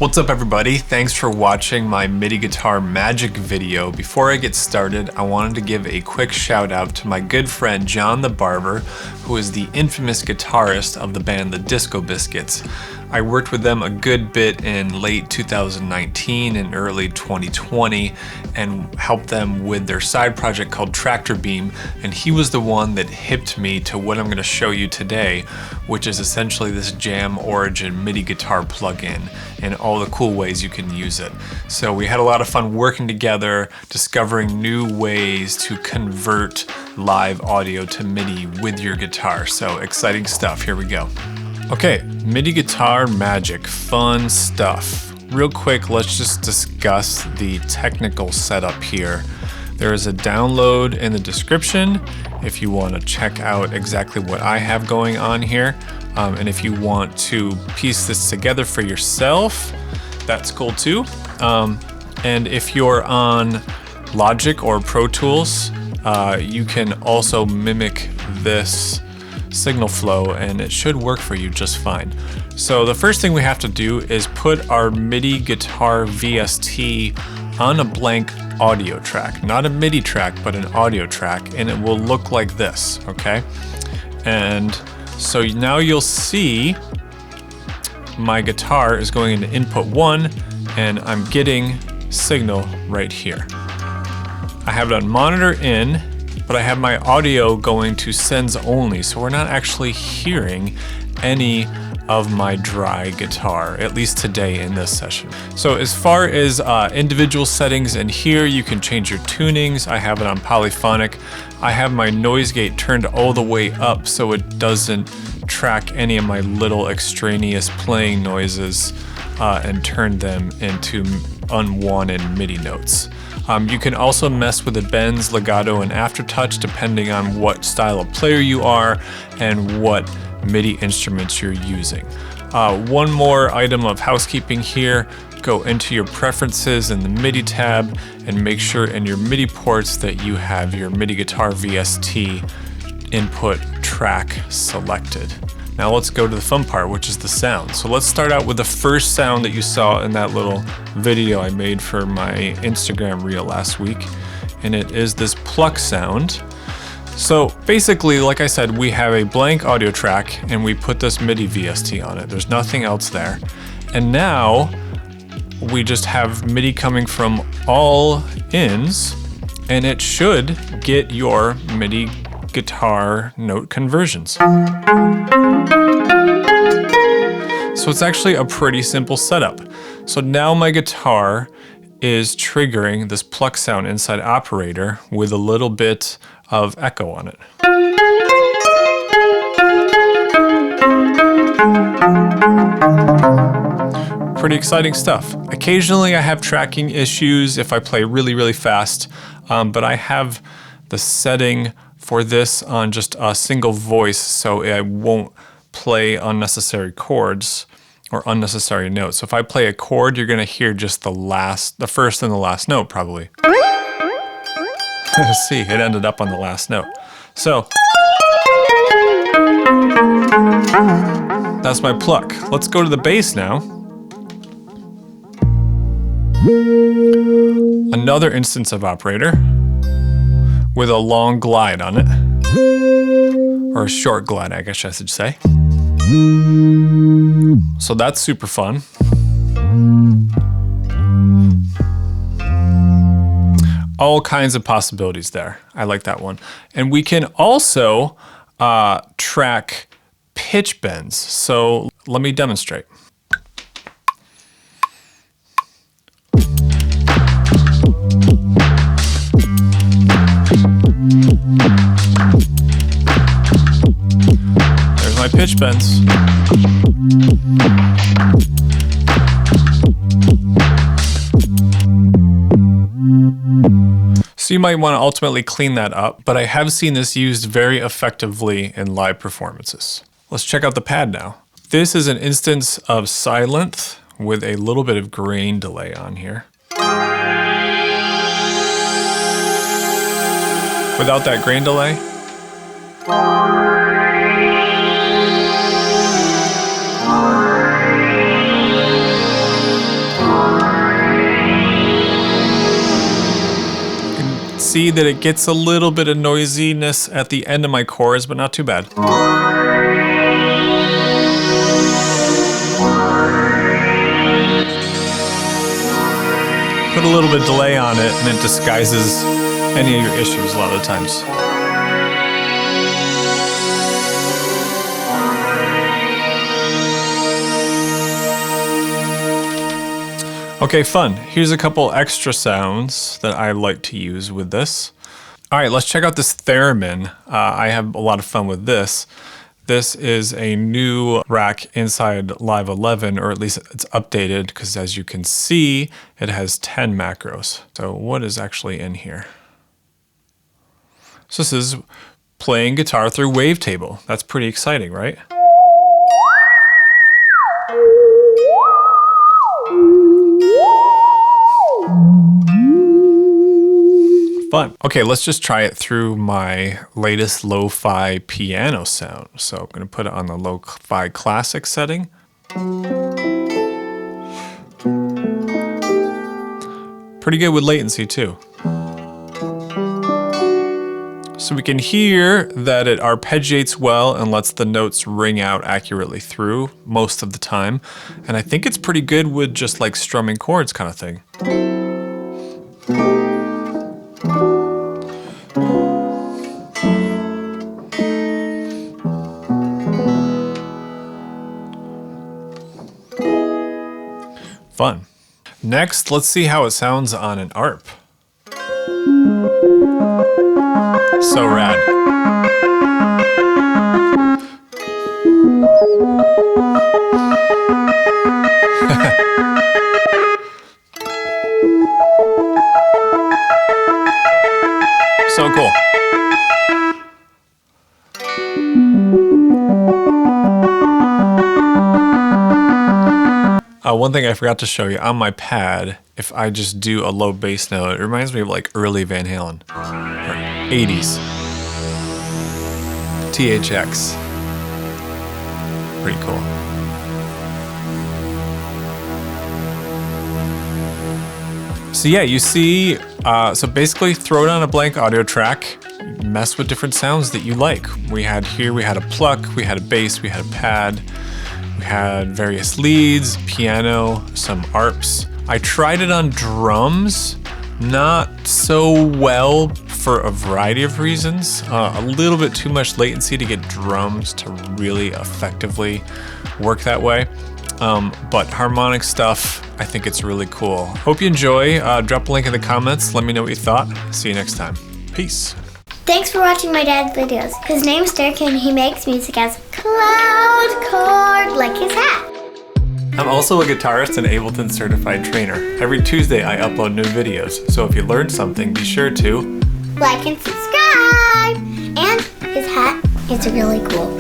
What's up everybody? Thanks for watching my MIDI guitar magic video. Before I get started, I wanted to give a quick shout out to my good friend John the Barber, who is the infamous guitarist of the band the Disco Biscuits. I worked with them a good bit in late 2019 and early 2020 and helped them with their side project called Tractor Beam, and he was the one that hipped me to what I'm going to show you today, which is essentially this JamOrigin MIDI Guitar Plug In and all the cool ways you can use it. So we had a lot of fun working together, discovering new ways to convert live audio to MIDI with your guitar. So exciting stuff, here we go. Okay, MIDI guitar magic, fun stuff. Real quick, let's just discuss the technical setup here. There is a download in the description if you want to check out exactly what I have going on here. And if you want to piece this together for yourself, that's cool too. And if you're on Logic or Pro Tools, you can also mimic this signal flow and it should work for you just fine. So the first thing we have to do is put our MIDI guitar VST on a blank audio track, not a MIDI track, but an audio track, and it will look like this, okay? And so now you'll see my guitar is going into input 1 and I'm getting signal right here. I have it on monitor in, but I have my audio going to sends only, so we're not actually hearing any of my dry guitar, at least today in this session. So as far as individual settings, and here you can change your tunings. I have it on polyphonic. I have my noise gate turned all the way up so it doesn't track any of my little extraneous playing noises and turn them into unwanted MIDI notes. You can also mess with the bends, legato, and aftertouch depending on what style of player you are and what MIDI instruments you're using. One more item of housekeeping here. Go into your preferences in the MIDI tab and make sure in your MIDI ports that you have your MIDI guitar VST input track selected. Now let's go to the fun part, which is the sound. So let's start out with the first sound that you saw in that little video I made for my Instagram reel last week, and it is this pluck sound. So basically, like I said, we have a blank audio track and we put this MIDI VST on it. There's nothing else there. And now we just have MIDI coming from all ins, and it should get your MIDI guitar note conversions. So it's actually a pretty simple setup. So now my guitar is triggering this pluck sound inside Operator with a little bit of echo on it. Pretty exciting stuff. Occasionally I have tracking issues if I play really, really fast, but I have the setting for this on just a single voice, so I won't play unnecessary chords or unnecessary notes. So if I play a chord, you're gonna hear just the first and the last note probably. See, it ended up on the last note. So that's my pluck. Let's go to the bass now. Another instance of Operator with a long glide on it, or a short glide, I guess I should say. So that's super fun. All kinds of possibilities there. I like that one. And we can also track pitch bends. So let me demonstrate. There's my pitch bends. So you might want to ultimately clean that up, but I have seen this used very effectively in live performances. Let's check out the pad now. This is an instance of Silent with a little bit of grain delay on here. Without that grain delay, see that it gets a little bit of noisiness at the end of my chords, but not too bad. Put a little bit of delay on it and it disguises any of your issues a lot of the times. Okay, fun. Here's a couple extra sounds that I like to use with this. All right, let's check out this theremin. I have a lot of fun with this. This is a new rack inside Live 11, or at least it's updated, because as you can see, it has 10 macros. So what is actually in here? So this is playing guitar through Wavetable. That's pretty exciting, right? Fun. Okay, let's just try it through my latest lo-fi piano sound. So I'm going to put it on the lo-fi classic setting. Pretty good with latency too. So we can hear that it arpeggiates well and lets the notes ring out accurately through most of the time. And I think it's pretty good with just like strumming chords kind of thing. Fun. Next, let's see how it sounds on an ARP. So rad. So cool. One thing I forgot to show you, on my pad, if I just do a low bass note, it reminds me of like early Van Halen, or 80s. THX. Pretty cool. So yeah, you see, so basically throw down a blank audio track, mess with different sounds that you like. We had a pluck, we had a bass, we had a pad. We had various leads, piano, some arps. I tried it on drums, not so well for a variety of reasons. A little bit too much latency to get drums to really effectively work that way. But harmonic stuff, I think it's really cool. Hope you enjoy. Drop a link in the comments. Let me know what you thought. See you next time. Peace. Thanks for watching my dad's videos. His name's Dirk and he makes music as Cloudchord, like his hat. I'm also a guitarist and Ableton certified trainer. Every Tuesday I upload new videos, so if you learned something, be sure to like and subscribe. And his hat is really cool.